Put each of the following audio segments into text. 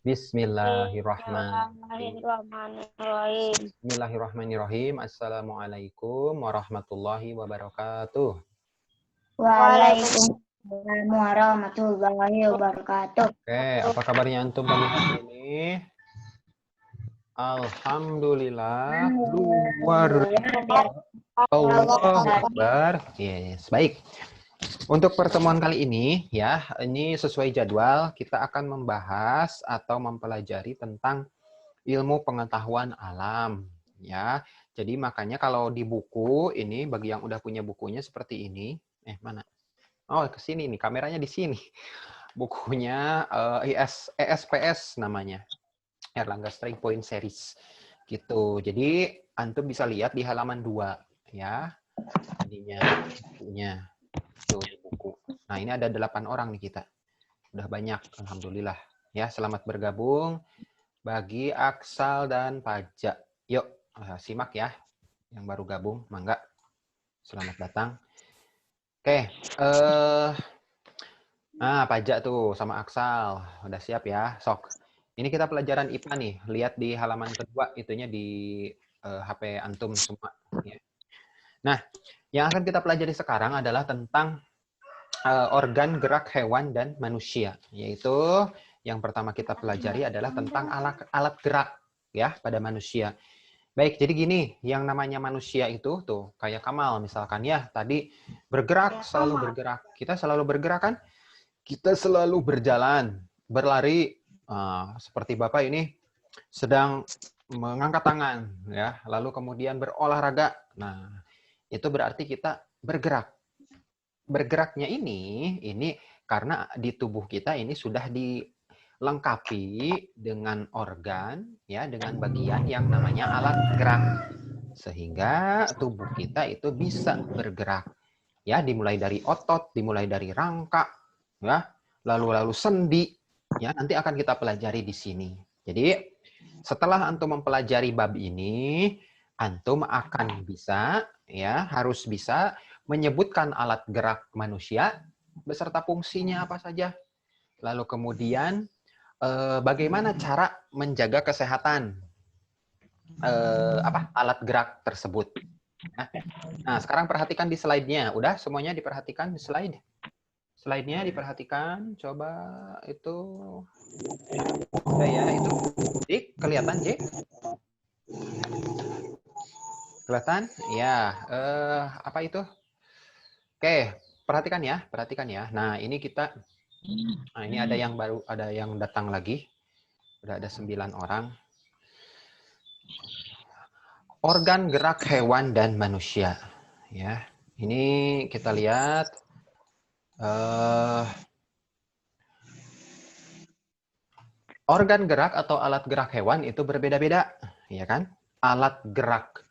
Bismillahirrahmanirrahim. Bismillahirrahmanirrahim. Bismillahirrahmanirrahim. Assalamualaikum warahmatullahi wabarakatuh. Waalaikumsalam warahmatullahi wabarakatuh. Oke, apa kabarnya antum pagi hari ini? Alhamdulillah. Luar Allahu Akbar. Yes, baik. Untuk pertemuan kali ini, ya, ini sesuai jadwal, kita akan membahas atau mempelajari tentang ilmu pengetahuan alam, ya. Jadi makanya kalau di buku ini, bagi yang udah punya bukunya seperti ini, mana? Oh, ke sini nih, kameranya di sini. Bukunya ESPS namanya, Erlangga Strike Point Series, gitu. Jadi antum bisa lihat di halaman 2, ya. Ininya, bukunya. Tuh, di buku. Nah, ini ada 8 orang nih kita. Udah banyak, alhamdulillah. Ya, selamat bergabung bagi Aksal dan Pajak. Yuk, simak ya. Yang baru gabung, mangga. Selamat datang. Oke, Pajak tuh sama Aksal. Udah siap ya? Sok. Ini kita pelajaran IPA nih. Lihat di halaman kedua, itunya di HP antum semua. Ya. Nah, yang akan kita pelajari sekarang adalah tentang organ gerak hewan dan manusia, yaitu yang pertama kita pelajari adalah tentang alat gerak ya pada manusia. Baik, jadi gini, yang namanya manusia itu tuh kayak Kamal misalkan ya, tadi bergerak, selalu bergerak. Kita selalu bergerak kan? Kita selalu berjalan, berlari. Seperti Bapak ini sedang mengangkat tangan ya, lalu kemudian berolahraga. Nah, itu berarti kita bergerak. Bergeraknya ini karena di tubuh kita ini sudah dilengkapi dengan organ ya, dengan bagian yang namanya alat gerak, sehingga tubuh kita itu bisa bergerak ya, dimulai dari otot, dimulai dari rangka ya, lalu sendi ya, nanti akan kita pelajari di sini. Jadi setelah antum mempelajari bab ini, antum akan bisa ya, harus bisa menyebutkan alat gerak manusia beserta fungsinya apa saja. Lalu kemudian bagaimana cara menjaga kesehatan alat gerak tersebut. Nah, sekarang perhatikan di slide-nya. Udah semuanya diperhatikan di slide? Slide-nya diperhatikan. Coba itu. Udah ya, itu. Jik, kelihatan, Jik? Kelihatan? Ya, apa itu? Oke, perhatikan ya. Nah, ini ini ada yang baru, ada yang datang lagi. Udah ada 9 orang. Organ gerak hewan dan manusia. Ya, ini kita lihat. Organ gerak atau alat gerak hewan itu berbeda-beda, ya kan? Alat gerak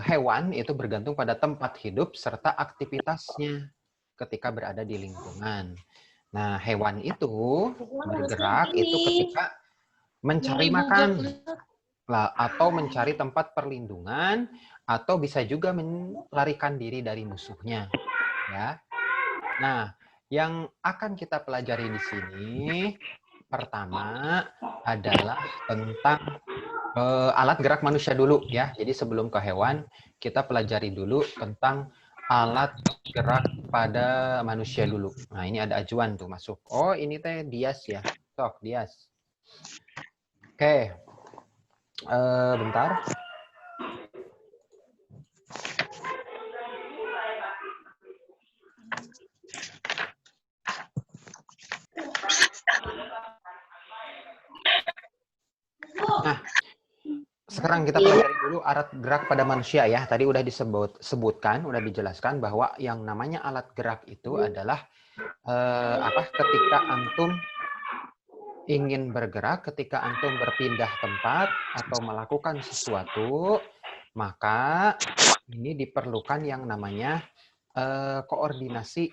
hewan itu bergantung pada tempat hidup serta aktivitasnya ketika berada di lingkungan. Nah, hewan itu bergerak itu ketika mencari makan atau mencari tempat perlindungan atau bisa juga melarikan diri dari musuhnya, ya. Nah, yang akan kita pelajari di sini pertama adalah tentang alat gerak manusia dulu ya. Jadi sebelum ke hewan, kita pelajari dulu tentang alat gerak pada manusia dulu. Nah, ini ada ajuan tuh masuk. Oh, ini teh Dias ya. Sok, Dias. Oke. Bentar. Nah, sekarang kita pelajari dulu alat gerak pada manusia ya. Tadi udah disebutkan, udah dijelaskan bahwa yang namanya alat gerak itu adalah ketika antum ingin bergerak, ketika antum berpindah tempat atau melakukan sesuatu, maka ini diperlukan yang namanya koordinasi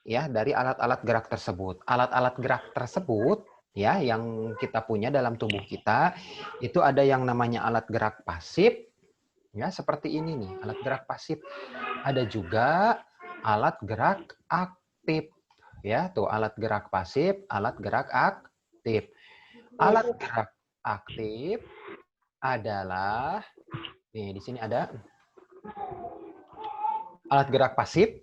ya dari alat-alat gerak tersebut. Alat-alat gerak tersebut ya yang kita punya dalam tubuh kita itu ada yang namanya alat gerak pasif ya, seperti ini nih, alat gerak pasif. Ada juga alat gerak aktif ya, tuh alat gerak pasif, alat gerak aktif. Alat gerak aktif adalah, nih di sini ada alat gerak pasif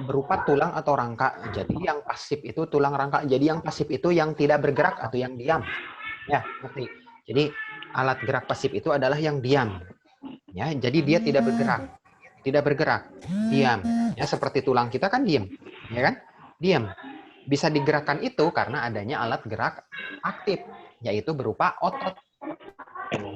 berupa tulang atau rangka. Jadi yang pasif itu tulang rangka. Jadi yang pasif itu yang tidak bergerak atau yang diam. Ya, ngerti. Jadi alat gerak pasif itu adalah yang diam. Ya, jadi dia tidak bergerak. Tidak bergerak, diam. Ya, seperti tulang kita kan diam, ya kan? Diam. Bisa digerakkan itu karena adanya alat gerak aktif, yaitu berupa otot.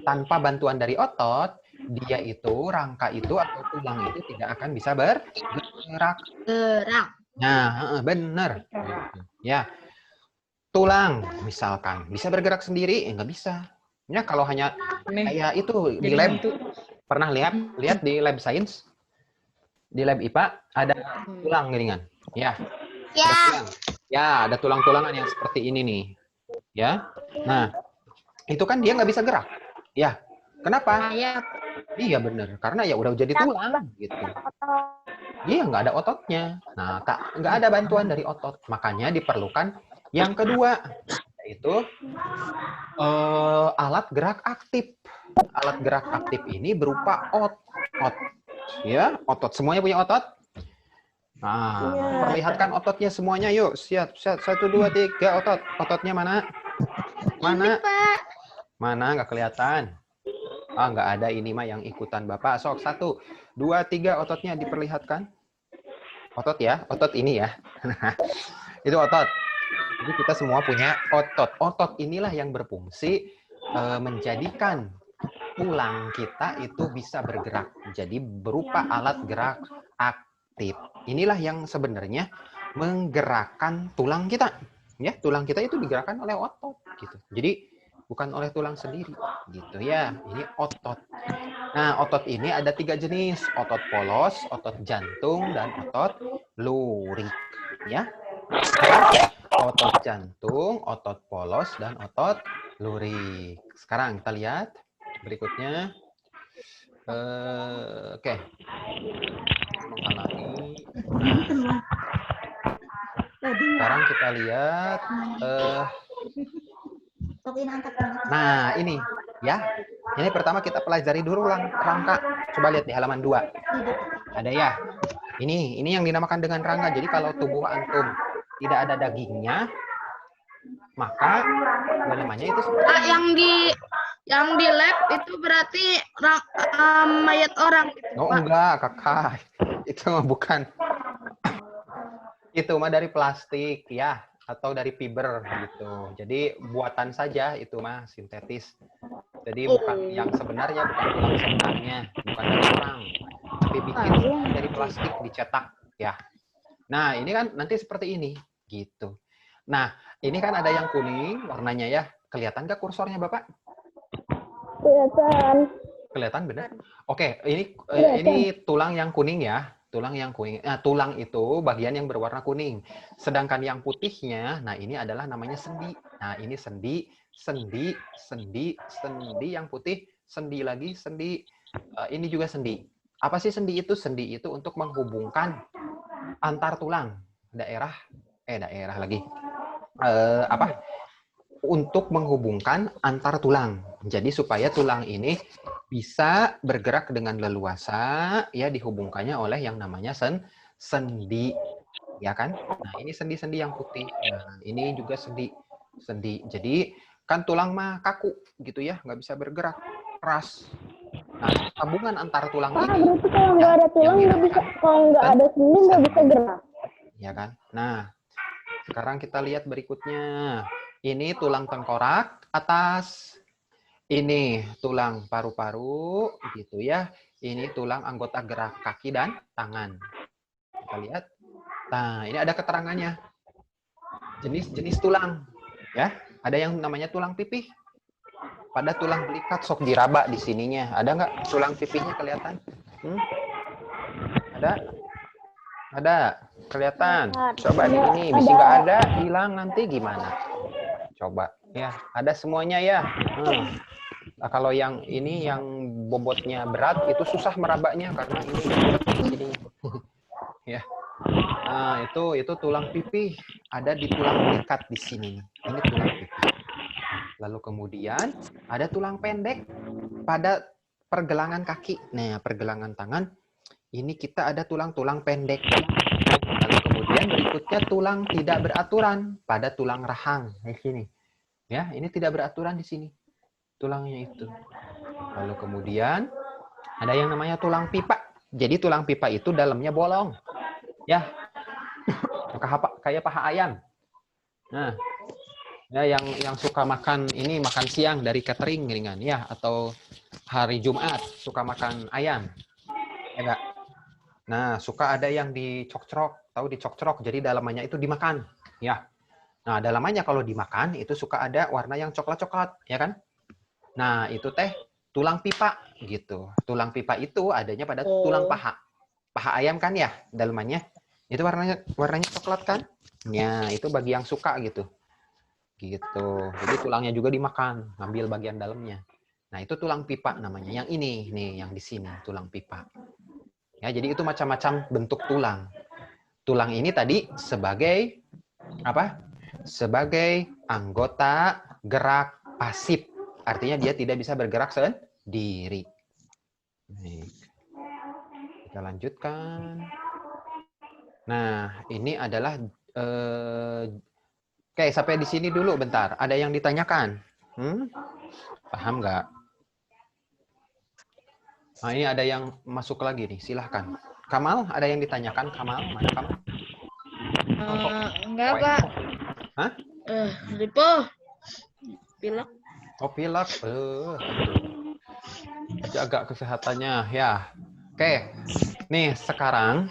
Tanpa bantuan dari otot, dia itu, rangka itu atau tulang itu tidak akan bisa bergerak. Gerak. Nah, benar. Ya, tulang misalkan bisa bergerak sendiri, nggak bisa. Ya, kalau hanya kayak itu di lab, pernah lihat di lab sains, di lab IPA ada tulang ringan. Ya, Ya. ada tulang. Ya, ada tulang-tulangan yang seperti ini nih. Ya, nah itu kan dia nggak bisa gerak. Ya, kenapa? Iya bener, karena ya udah jadi tulang gitu. Iya nggak ada ototnya. Nah, nggak ada bantuan dari otot. Makanya diperlukan yang kedua, yaitu alat gerak aktif. Alat gerak aktif ini berupa otot. Ya, otot. Semuanya punya otot? Nah, perlihatkan ototnya semuanya, yuk. Siap, 1, 2, 3, otot. Ototnya mana? Mana? Mana? Nggak kelihatan. Ah, nggak ada, ini mah yang ikutan Bapak. Sok, 1, 2, 3, ototnya diperlihatkan. Otot ya, otot ini ya. Itu otot. Jadi kita semua punya otot. Otot inilah yang berfungsi menjadikan tulang kita itu bisa bergerak. Jadi berupa alat gerak aktif. Inilah yang sebenarnya menggerakkan tulang kita. Ya, tulang kita itu digerakkan oleh otot gitu. Jadi bukan oleh tulang sendiri gitu ya. Ini otot. Nah, otot ini ada 3 jenis. Otot polos, otot jantung, dan otot lurik. Ya. Otot jantung, otot polos, dan otot lurik. Sekarang kita lihat berikutnya. Oke. Menghalangi. Sekarang kita lihat. Nah, ini ya. Ini pertama kita pelajari dulu rangka. Coba lihat di halaman 2. Ada ya. Ini yang dinamakan dengan rangka. Jadi kalau tubuh antum tidak ada dagingnya, maka namanya itu seperti yang di lab itu berarti mayat orang. Oh enggak, kakak. Itu mah bukan. Itu mah dari plastik ya, atau dari fiber gitu. Jadi buatan saja itu mah sintetis. Jadi bukan yang sebenarnya, bukan tulang sebenarnya, bukan dari orang. Tapi bikin dari plastik dicetak ya. Nah, ini kan nanti seperti ini gitu. Nah, ini kan ada yang kuning warnanya ya. Kelihatan nggak kursornya, Bapak? Kelihatan. Kelihatan benar? Oke, ini tulang yang kuning ya. Tulang yang kuning. Nah, tulang itu bagian yang berwarna kuning. Sedangkan yang putihnya, nah ini adalah namanya sendi. Nah, ini sendi, sendi, sendi, sendi yang putih, sendi lagi, sendi. Ini juga sendi. Apa sih sendi itu? Sendi itu untuk menghubungkan antar tulang. Daerah lagi. Untuk menghubungkan antar tulang. Jadi supaya tulang ini bisa bergerak dengan leluasa, ya dihubungkannya oleh yang namanya sendi, ya kan? Nah ini sendi-sendi yang putih. Nah ini juga sendi. Jadi kan tulang mah kaku gitu ya, nggak bisa bergerak, keras. Nah sambungan antar tulang ini. Berarti kalau nggak ada tulang nggak bisa, kalau nggak ada sendi nggak bisa gerak. Ya kan? Nah sekarang kita lihat berikutnya. Ini tulang tengkorak atas. Ini tulang paru-paru gitu ya. Ini tulang anggota gerak kaki dan tangan. Kita lihat. Nah, ini ada keterangannya. Jenis-jenis tulang ya. Ada yang namanya tulang pipih. Pada tulang belikat sok diraba di sininya. Ada nggak tulang pipihnya kelihatan? Ada? Ada. Kelihatan. Coba di ini bisa nggak ada, hilang nanti gimana? Coba ya, ada semuanya ya. Nah, kalau yang ini yang bobotnya berat itu susah merabanya karena ini berat di sini. Ya. Nah, itu tulang pipih ada di tulang belikat di sini. Ini tulang pipih. Lalu kemudian ada tulang pendek pada pergelangan kaki. Nah, pergelangan tangan ini kita ada tulang-tulang pendek. Lalu kemudian berikutnya tulang tidak beraturan pada tulang rahang di sini. Ya, ini tidak beraturan di sini. Tulangnya itu. Lalu kemudian ada yang namanya tulang pipa. Jadi tulang pipa itu dalamnya bolong. Ya. Kayak paha ayam. Nah, ya yang suka makan ini makan siang dari catering ringan ya, atau hari Jumat suka makan ayam. Ya enggak? Nah, suka ada yang dicocrok, tahu dicocrok, jadi dalamannya itu dimakan, ya. Nah, dalamannya kalau dimakan itu suka ada warna yang coklat-coklat, ya kan? Nah, itu teh tulang pipa gitu. Tulang pipa itu adanya pada tulang paha. Paha ayam kan ya, dalamannya. Itu warnanya coklat kan? Ya, itu bagi yang suka gitu. Gitu. Jadi tulangnya juga dimakan, ngambil bagian dalamnya. Nah, itu tulang pipa namanya. Yang ini nih, yang di sini tulang pipa. Ya, jadi itu macam-macam bentuk tulang. Tulang ini tadi sebagai apa? Sebagai anggota gerak pasif. Artinya dia tidak bisa bergerak sendiri. Nih. Kita lanjutkan. Nah, ini adalah oke, sampai di sini dulu bentar. Ada yang ditanyakan? Paham nggak? Nah, ini ada yang masuk lagi nih. Silahkan. Kamal, ada yang ditanyakan? Kamal, mana Kamal? Enggak, Pak. Hah? Lipo. Pilek. Oh, pilek. Jaga kesehatannya ya. Oke. Nih, sekarang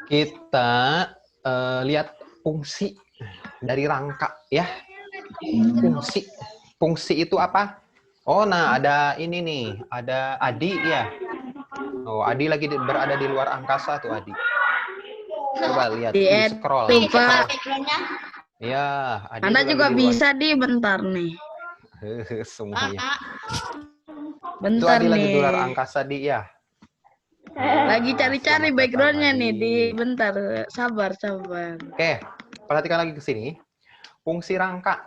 kita lihat fungsi dari rangka ya. Fungsi itu apa? Oh, nah ada ini nih, ada Adi ya. Oh, Adi lagi berada di luar angkasa tuh Adi. Coba lihat di scroll. Ya, Adi Anda juga bisa di bentar nih. Semuanya. Bentar itu Adi nih. lagi di luar angkasa di ya. Lagi cari-cari Selamat backgroundnya datang, nih Adi. di bentar. Sabar. Oke, perhatikan lagi ke sini. Fungsi rangka.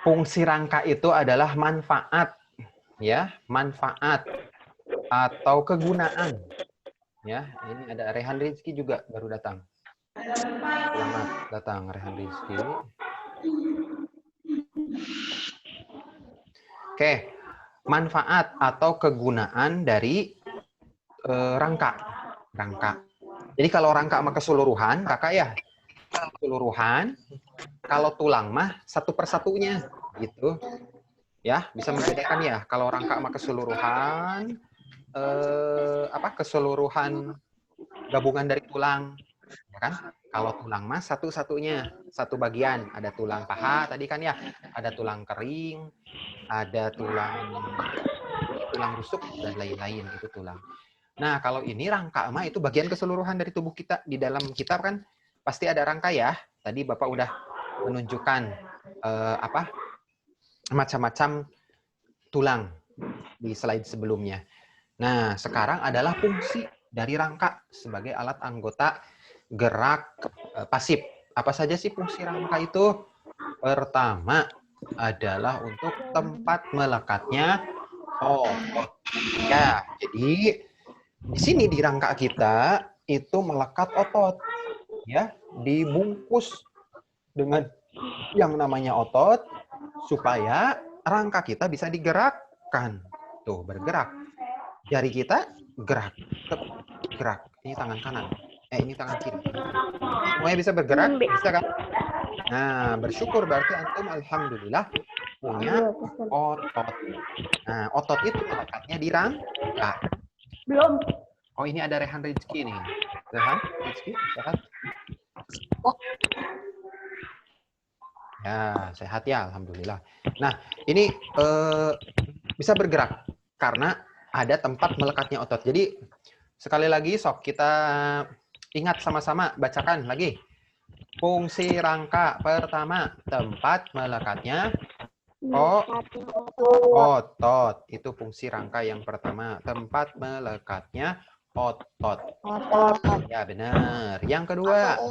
Fungsi rangka itu adalah manfaat, ya, manfaat atau kegunaan. Ya, ini ada Rehan Rizky juga baru datang. Selamat datang Rehan Rizky. Oke, manfaat atau kegunaan dari rangka. Jadi kalau rangka sama keseluruhan, kakak ya, keseluruhan. Kalau tulang mah satu persatunya, gitu. Ya, bisa membedakan ya. Kalau rangka sama keseluruhan, keseluruhan gabungan dari tulang, ya kan? Kalau tulang mah satu-satunya, satu bagian. Ada tulang paha tadi kan ya, ada tulang kering, ada tulang rusuk dan lain-lain itu tulang. Nah, kalau ini rangka mah itu bagian keseluruhan dari tubuh kita. Di dalam kitab kan pasti ada rangka ya. Tadi Bapak udah menunjukkan macam-macam tulang di slide sebelumnya. Nah, sekarang adalah fungsi dari rangka sebagai alat anggota gerak pasif. Apa saja sih fungsi rangka itu? Pertama adalah untuk tempat melekatnya otot. Ya, jadi di sini di rangka kita itu melekat otot, ya, dibungkus dengan yang namanya otot supaya rangka kita bisa digerakkan. Tuh, bergerak. Jari kita gerak. Ini tangan kanan. Ini tangan kiri. Semuanya bisa bergerak, bisa kan? Nah, bersyukur berarti antum alhamdulillah punya otot. Nah, otot itu melekatnya di rangka. Belum. Oh, ini ada Rehan Rizky nih. Rehan Rizky, sehat? Ya, sehat ya, alhamdulillah. Nah, ini bisa bergerak karena ada tempat melekatnya otot. Jadi, sekali lagi, sok kita ingat sama-sama, bacakan lagi. Fungsi rangka pertama, tempat melekatnya otot. Itu fungsi rangka yang pertama, tempat melekatnya Otot. Otot. Ya, benar. Yang kedua,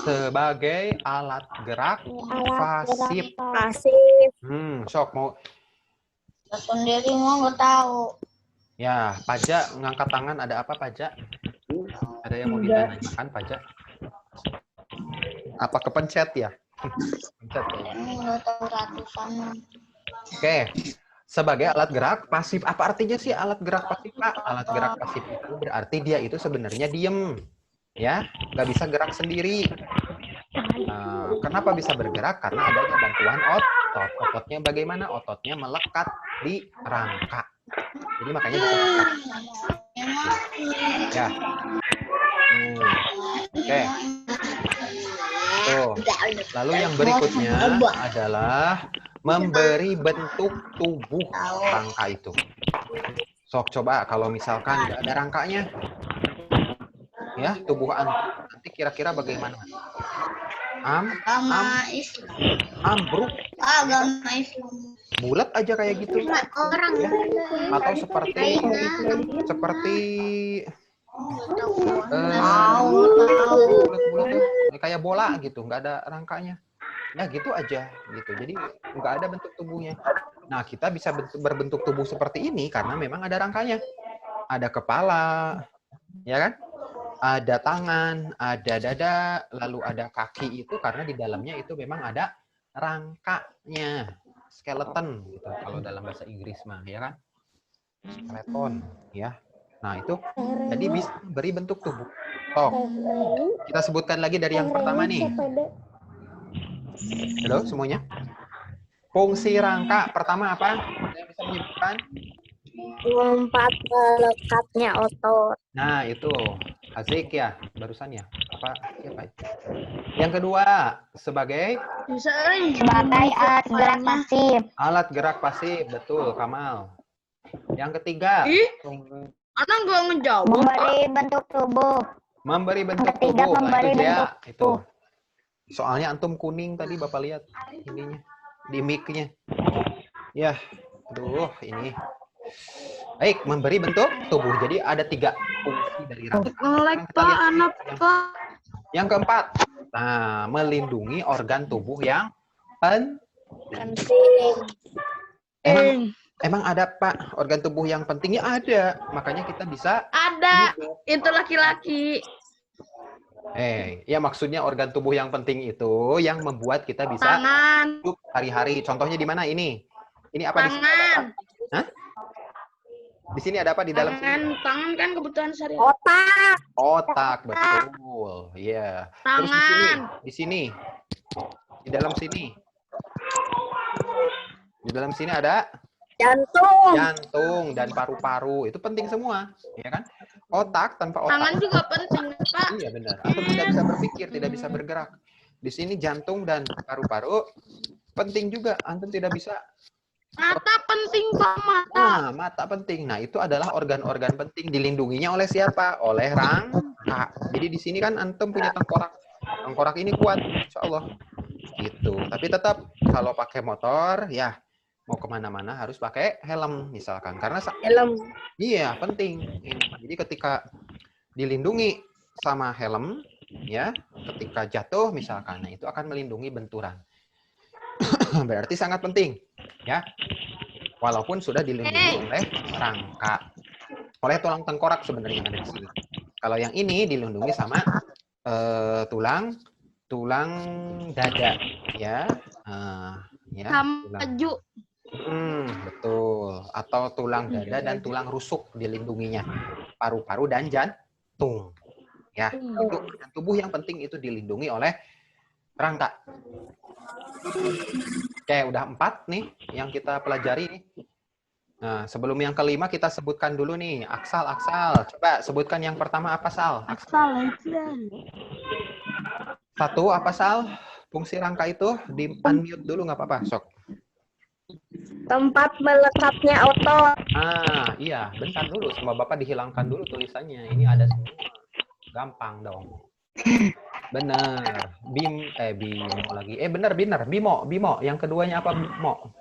sebagai alat gerak pasif. Pasif. Sok mau. Sendiri mau nggak tahu. Ya, Pajak ngangkat tangan. Ada apa, Pajak? Ada yang mau ditanyakan, Pajak? Apa kepencet ya? Pencet ya. Nggak tahu ratusan. Oke. Sebagai alat gerak pasif. Apa artinya sih alat gerak pasif, Pak? Alat gerak pasif itu berarti dia itu sebenarnya diem. Ya, nggak bisa gerak sendiri. Kenapa bisa bergerak? Karena adanya bantuan otot. Ototnya bagaimana? Ototnya melekat di rangka. Jadi makanya bisa bergerak. Ya. Oke. Tuh. Lalu yang berikutnya adalah memberi bentuk tubuh rangka itu. Sok coba kalau misalkan nggak ada rangkanya, ya tubuh nanti kira-kira bagaimana? Agama Islam. Ambruk. Agama Islam. Bulat aja kayak gitu. Orang Ya. Atau seperti bulat-bulat tuh kayak bola gitu, nggak ada rangkanya. Ya gitu aja gitu. Jadi nggak ada bentuk tubuhnya. Nah, kita bisa berbentuk tubuh seperti ini karena memang ada rangkanya. Ada kepala, ya kan? Ada tangan, ada dada, lalu ada kaki itu karena di dalamnya itu memang ada rangkanya. Skeleton gitu kalau dalam bahasa Inggris mah, ya kan? Skeleton, ya. Nah, itu jadi bisa beri bentuk tubuh. Kita sebutkan lagi dari yang pertama nih. Halo semuanya. Fungsi rangka pertama apa? Yang bisa menyebutkan? Tempat melekatnya otot. Nah, itu Azik ya, barusan ya. Apa siapa itu? Yang kedua, sebagai Sebagai alat gerak pasif. alat gerak pasif, betul, Kamal. Yang ketiga, Anak gak ngejawab. Memberi bentuk tubuh. memberi bentuk Ketiga, tubuh. memberi Itu dia, bentuk itu. Soalnya antum kuning tadi Bapak lihat ininya di mic-nya. Ya, aduh ini. Baik, memberi bentuk tubuh. Jadi ada 3 fungsi dari rangka. Ngelek Pak, anak Pak. Yang keempat, nah, melindungi organ tubuh yang Penting. Emang ada Pak organ tubuh yang pentingnya ada, makanya kita bisa. Ada, itu laki-laki. Ya maksudnya organ tubuh yang penting itu yang membuat kita bisa Tangan, hidup hari-hari. Contohnya di mana ini? Ini apa di sini? tangan. Hah? Di sini ada apa di dalam sini? Tangan kan kebutuhan sehari-hari. Otak. Otak, betul. Iya. Terus di sini, Tangan. di sini. Di dalam sini. Di dalam sini ada Jantung. jantung dan paru-paru. Itu penting semua, ya kan? Otak tanpa otak. Tangan juga penting, Pak. Iya benar. Antum tidak bisa berpikir, tidak bisa bergerak. Di sini jantung dan paru-paru penting juga. Antum tidak bisa. Mata penting, Pak, mata. Nah, mata penting. Nah, itu adalah organ-organ penting. Dilindunginya oleh siapa? Oleh rangka. Jadi di sini kan antum punya tengkorak. Tengkorak ini kuat, insya Allah. Gitu. Tapi tetap kalau pakai motor, ya mau kemana-mana harus pakai helm misalkan. Karena Helm. iya penting. Jadi ketika dilindungi sama helm, ya, ketika jatuh misalkan, nah itu akan melindungi benturan. Berarti sangat penting, ya. Walaupun sudah dilindungi oleh rangka, oleh tulang tengkorak sebenarnya yang ada di sini. Kalau yang ini dilindungi sama tulang dada, ya. Ya. Sama baju. Betul. Atau tulang dada dan tulang rusuk dilindunginya. Paru-paru dan jantung. Ya, itu organ tubuh yang penting itu dilindungi oleh rangka. Oke, udah 4 nih yang kita pelajari nih. Nah, sebelum yang kelima kita sebutkan dulu nih, aksal. Coba sebutkan yang pertama apa, Sal? Aksal. 1 apa, Sal? Fungsi rangka itu di unmute dulu nggak apa-apa, sok. Tempat melekatnya otot. Iya, bentar dulu sama Bapak dihilangkan dulu tulisannya. Ini ada semua. Gampang dong. Bener. Bimo lagi. Bener. Bimo. Yang keduanya apa, Bimo?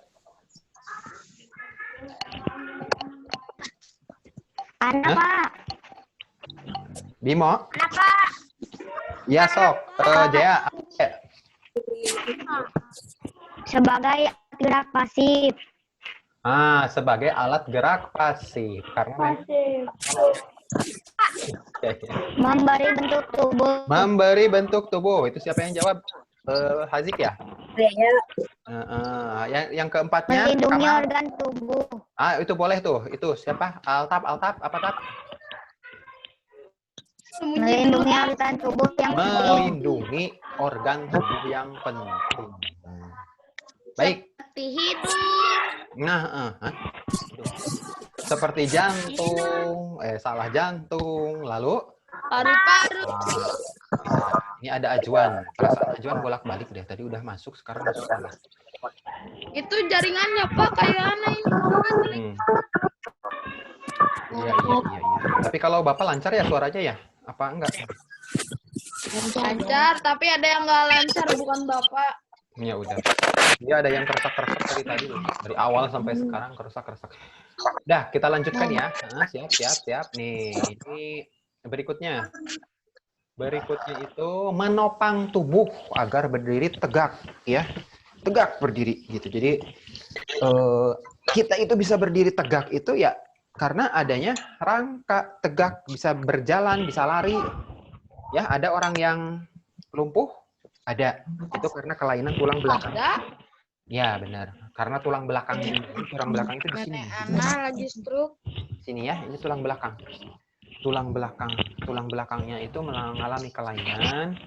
Ada, Hah? Pak. Bimo? Iya, sok. Jaya. Sebagai gerak pasif. Sebagai alat gerak pasif. Karena Memberi bentuk tubuh. memberi bentuk tubuh. Itu siapa yang jawab? Hazik ya? Yang keempatnya Melindungi sama. organ tubuh. Itu boleh tuh. Itu siapa? Altap, apa tap? Melindungi organ tubuh yang penting. Melindungi organ tubuh yang penting. Baik. Seperti hidung. Seperti jantung, salah jantung, lalu Paru-paru. ini ada ajuan. Perasaan ajuan bolak-balik deh. Tadi udah masuk, sekarang masuk lagi. Itu jaringannya Pak kayak aneh ini. Iya. Tapi kalau Bapak lancar ya suaranya ya? Apa enggak? Lancar, tapi ada yang nggak lancar bukan Bapak. Ya udah. Dia ada yang keresak-keresak dari loh. Dari awal sampai sekarang keresak-keresak. Dah, kita lanjutkan ya. Siap. Nih, ini berikutnya. Berikutnya itu menopang tubuh agar berdiri tegak, ya. Tegak berdiri gitu. Jadi kita itu bisa berdiri tegak itu ya karena adanya rangka tegak, bisa berjalan, bisa lari. Ya, ada orang yang lumpuh, ada. Itu karena kelainan tulang belakang. Ada. Ya, benar. Karena tulang belakangnya itu di sini. Anak lagi stroke. Sini ya, ini tulang belakang. Tulang belakangnya itu mengalami kelainan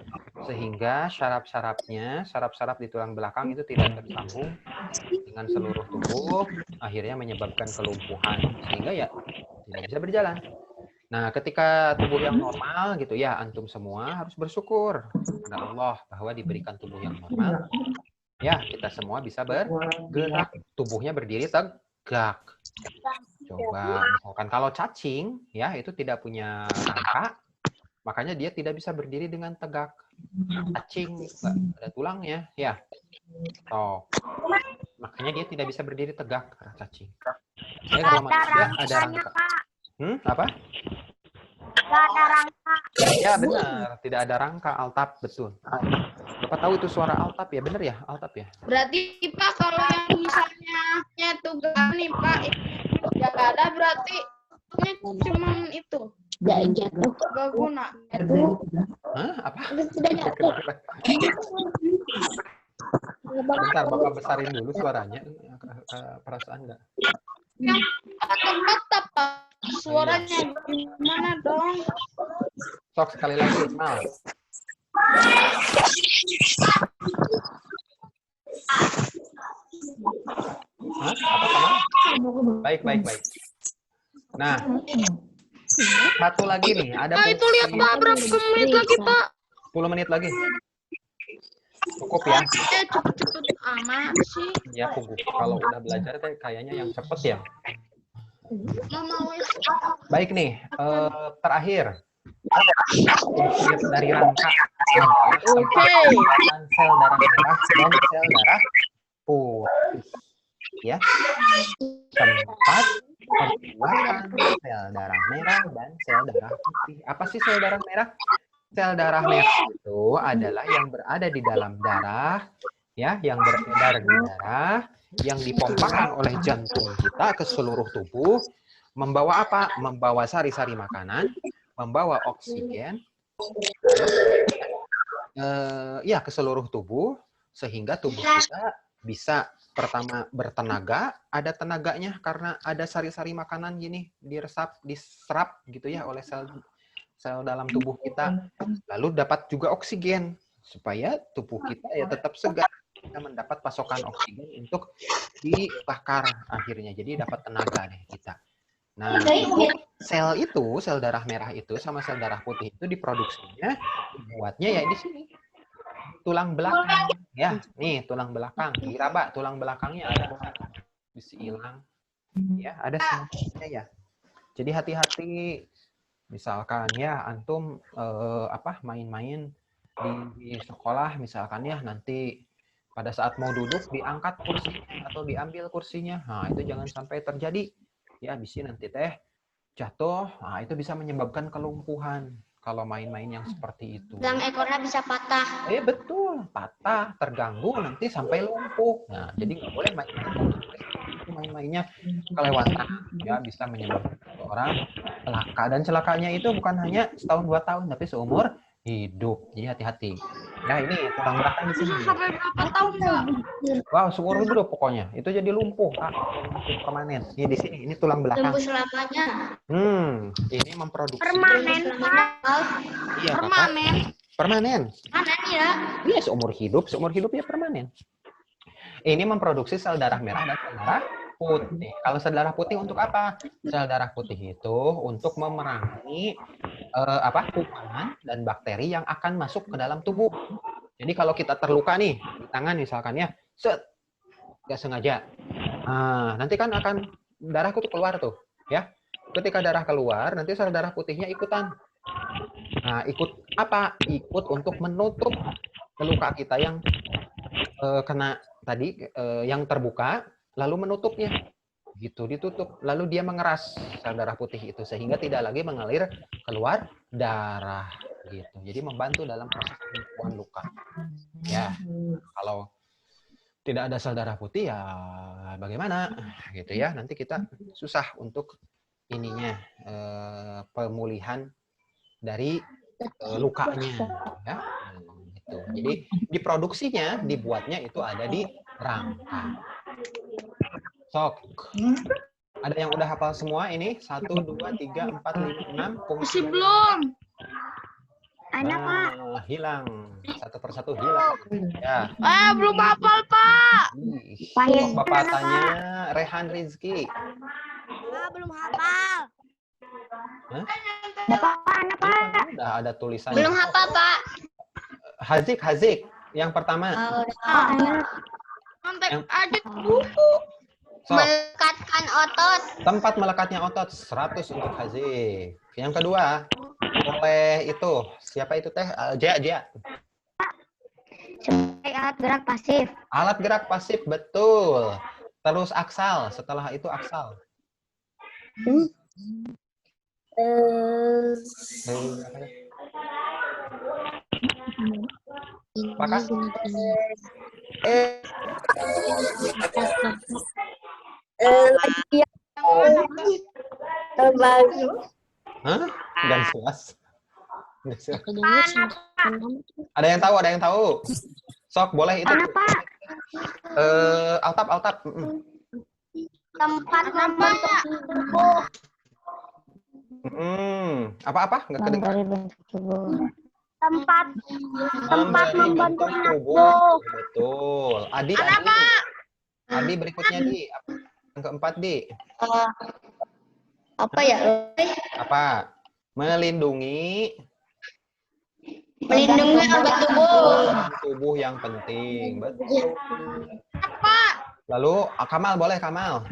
sehingga saraf-saraf di tulang belakang itu tidak tersambung dengan seluruh tubuh, akhirnya menyebabkan kelumpuhan sehingga ya tidak bisa berjalan. Nah, ketika tubuh yang normal gitu ya, antum semua harus bersyukur kepada Allah bahwa diberikan tubuh yang normal. Ya, kita semua bisa bergerak, tubuhnya berdiri tegak. Coba misalkan kalau cacing ya itu tidak punya rangka, makanya dia tidak bisa berdiri dengan tegak. Cacing nggak ada tulangnya, ya. Toh. Makanya dia tidak bisa berdiri tegak karena cacing. Ya, kalau manusia ada rangka. Apa? Gak ada rangka. Ya benar, tidak ada rangka, altap, betul. Bapak tahu itu suara altap ya, benar ya, altap ya. Berarti Pak kalau yang misalnya itu gak nih Pak, ya ada berarti cuma itu. Jatuh. Gak guna. Hah? Apa? Sudah jatuh. Bentar, Bapak besarin dulu suaranya. Perasaan enggak? Yang kata Pak, suaranya gimana dong? Sok sekali lagi, Mal. Hah? Apa teman? Baik. Nah, satu lagi nih. Ada Itu lihat Pak, berapa menit lagi Pak? 10 menit lagi. Cukup ya? Cepet-cepet amat sih. Ya, kalau udah belajar kayaknya yang cepet ya. Mama wes. Baik nih, terakhir. Dari rangka. Oke. Sel darah merah dan sel darah putih. Ya. Tempat pembuatan sel darah merah dan sel darah putih. Apa sih sel darah merah? Sel darah merah itu adalah yang berada di dalam darah, ya, yang beredar di darah, yang dipompakan oleh jantung kita ke seluruh tubuh, membawa apa? Membawa sari-sari makanan, membawa oksigen, ya ke seluruh tubuh, sehingga tubuh kita bisa pertama bertenaga, ada tenaganya karena ada sari-sari makanan gini diserap gitu ya oleh sel dalam tubuh kita, lalu dapat juga oksigen supaya tubuh kita ya tetap segar, kita mendapat pasokan oksigen untuk dibakar akhirnya, jadi dapat tenaga deh kita. Nah, sel darah merah itu sama sel darah putih itu diproduksinya, dibuatnya ya di sini, tulang belakang, ya, nih tulang belakang, diraba tulang belakangnya ada, bisa hilang, ya, ada semuanya ya. Jadi hati-hati. Misalkan ya antum main-main di sekolah misalkan ya, nanti pada saat mau duduk diangkat kursinya atau diambil kursinya. Nah, itu jangan sampai terjadi. Ya, bisa nanti teh jatuh. Nah, itu bisa menyebabkan kelumpuhan. kalau main-main yang seperti itu. Tulang ekornya bisa patah. Betul, patah, terganggu, nanti sampai lumpuh. Nah, jadi nggak boleh main-mainnya kelewatan, ya bisa menyebabkan orang celaka. Dan celakanya itu bukan hanya setahun 2 tahun, tapi seumur hidup. Jadi hati-hati. Nah, ini tulang belakang di sini. Sampai berapa tahun, Pak? Wow, seumur hidup pokoknya. Itu jadi lumpuh, Kak. Lumpuh permanen. Ini di sini, ini tulang belakang. Tumbuh selamanya. Ini memproduksi. Permanen, Pak. Iya, Kakak. Permanen. Permanen. Panen ya. Iya, seumur hidup ya permanen. Ini memproduksi sel darah merah dan sel darah putih. Kalau sel darah putih untuk apa? Sel darah putih itu untuk memerangi kuman dan bakteri yang akan masuk ke dalam tubuh. Jadi kalau kita terluka nih di tangan misalkan ya, nggak sengaja. Nah, nanti kan akan darahku tuh keluar tuh, ya. Ketika darah keluar, nanti sel darah putihnya ikutan. Nah, ikut apa? Ikut untuk menutup luka kita yang kena tadi, yang terbuka, lalu menutupnya. Gitu, ditutup. Lalu dia mengeras sel darah putih itu, sehingga tidak lagi mengalir keluar darah. Gitu. Jadi membantu dalam proses penyembuhan luka. Ya, kalau tidak ada sel darah putih, ya bagaimana? Gitu ya, nanti kita susah untuk ininya, pemulihan dari lukanya, ya. Gitu. Jadi diproduksinya, dibuatnya itu ada di rangka. Sok. Ada yang udah hafal semua ini? 1, 2, 3, 4, 5, 6. Masih belum. Nah, hilang. Satu persatu hilang. Ya. Belum hafal, Pak. Bapak tanya Rehan Rizky. Belum hafal. Hah? Pak. Udah ada tulisan. Belum apa, Pak? Hazik. Yang pertama. Kontek Yang- aja buku. Sok. Melekatkan otot. Tempat melekatnya otot 100 untuk Hazik. Yang kedua, oleh itu. Siapa itu teh? Jia. Sebagai alat gerak pasif. Alat gerak pasif, betul. Terus aksal. Setelah itu aksal. Apakah? Hah? Dan jelas. Ada yang tahu? Sok, boleh itu. Altap. Tempat membentuk tubuh. Apa? Nggak kedengar. Tempat Memberi bentuk tubuh. Betul. Adi. Adi berikutnya, Di. Yang keempat, Di. Apa ya? Apa? Melindungi Organ tubuh yang penting. Betul. Lalu, Kamal, boleh Kamal.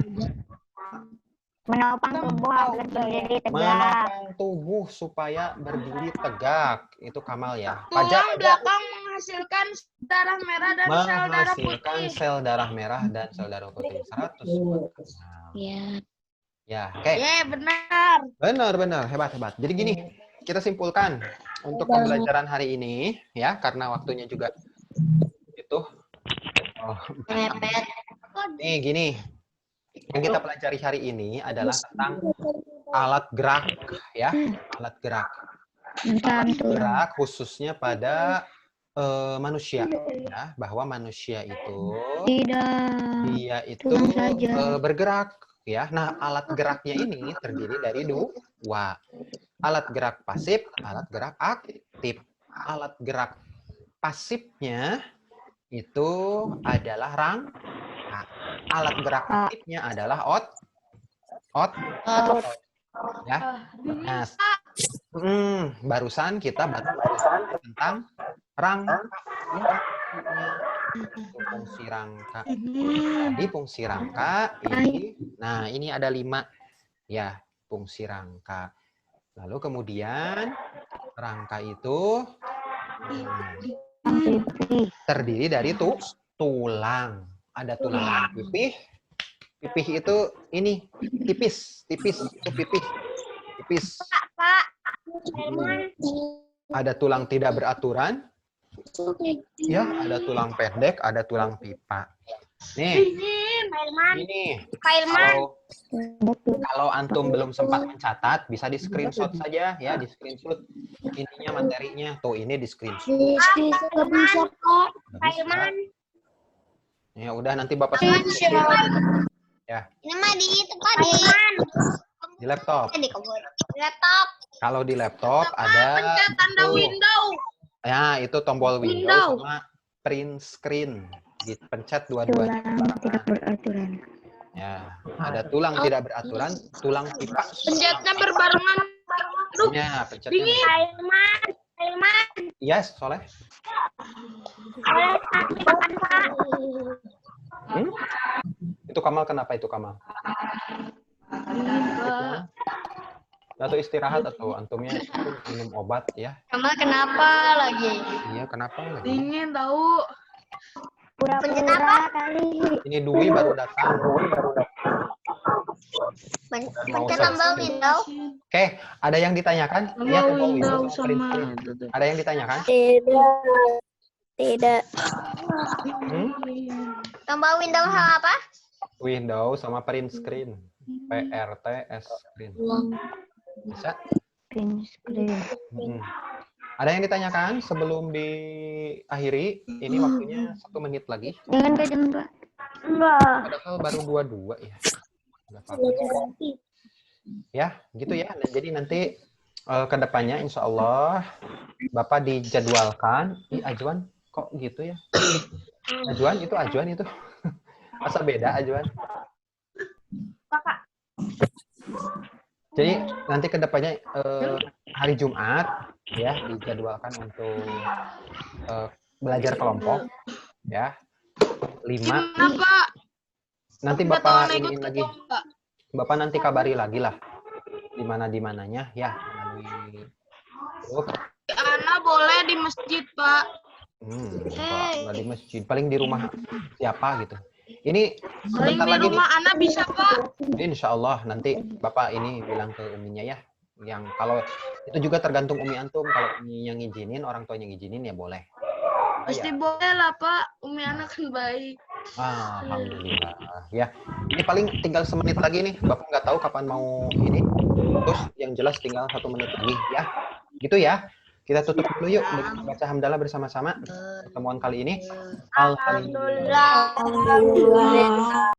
Menopang tubuh agar berdiri tegak. Menopang tubuh supaya berdiri tegak. Itu Kamal ya. Pajak Tulang belakang menghasilkan darah merah dan sel darah menghasilkan putih. sel darah merah dan sel darah putih. 100. Ya, oke. Benar. Hebat. Jadi gini, kita simpulkan untuk pembelajaran hari ini, ya, karena waktunya juga itu. mepet. Nih, gini. Yang kita pelajari hari ini adalah tentang alat gerak, ya. Alat gerak. Alat gerak khususnya pada manusia, ya, bahwa manusia itu dia itu bergerak, ya. Nah, alat geraknya ini terdiri dari 2. Alat gerak pasif, alat gerak aktif. Alat gerak pasifnya itu adalah rangka. Alat gerak aktifnya adalah otot. Ya. Nah, barusan kita baru tentang rangka. Fungsi rangka. Jadi fungsi rangka ini, nah ini ada 5 ya fungsi rangka. Lalu kemudian rangka itu terdiri dari tulang. Ada tulang pipih. Pipih itu ini tipis itu pipih. Tipis. Pak, Ada tulang tidak beraturan. Ya, ada tulang pendek, ada tulang pipa. Nih, ini kalau antum belum sempat mencatat, bisa di screenshot saja ya, di screenshot ininya materinya. Tuh, ini di screenshot. Ya udah nanti Bapak ya. Ini mah di itu Pak Di laptop. di laptop. Kalau di laptop ada Pencet tanda itu. window. Ya, itu tombol window sama print screen. Dipencet dua-duanya. Tidak beraturan. Ya, ada tulang tidak beraturan, tulang pipa. Pencetnya berbarengan. Aduh, Ya, pencetnya. Yes, Soleh. Itu Kamal kenapa itu Kamal? Atau istirahat atau antumnya minum obat ya? Kamal kenapa lagi? Iya, kenapa lagi? dingin tahu. Pura-pura kali. Ini Dwi baru datang. Pencet tombol window. Oke, ada yang ditanyakan? Iya, tombol window sama print screen. Ada yang ditanyakan? Tidak. Tombol window sama apa? Window sama print screen. PRT screen. Bisa? Print screen. Ada yang ditanyakan sebelum diakhiri? Ini waktunya 1 menit lagi. Jangan ke jam 2. Enggak. Padahal baru 22 ya. Nggak apa-apa. Ya, gitu ya. Nah, jadi nanti ke depannya insya Allah Bapak dijadwalkan. Ajuan kok gitu ya? Ajuan itu masa beda Ajuan? Jadi nanti ke depannya hari Jumat ya dijadwalkan untuk belajar kelompok ya 5. Kenapa? Nanti Bapak iniin lagi. Bapak nanti kabari lagi lah di mananya ya melalui grup. Ana boleh di masjid, Pak. Nggak di masjid, paling di rumah siapa gitu. Ini Paling sebentar di lagi nih. rumah Ana bisa, Pak. Insya Allah nanti Bapak ini bilang ke uminya ya. Yang kalau itu juga tergantung umi antum. Kalau umi yang ngizinin, orang tuanya ngizinin ya boleh. Pasti boleh lah, Pak. Umi Ana kan baik. Alhamdulillah. Ya, ini paling tinggal 1 menit lagi nih. Bapak nggak tahu kapan mau ini. Terus yang jelas tinggal 1 menit lagi ya. Gitu ya. Kita tutup dulu yuk dengan baca hamdalah bersama-sama pertemuan kali ini. Alhamdulillah. Alhamdulillah.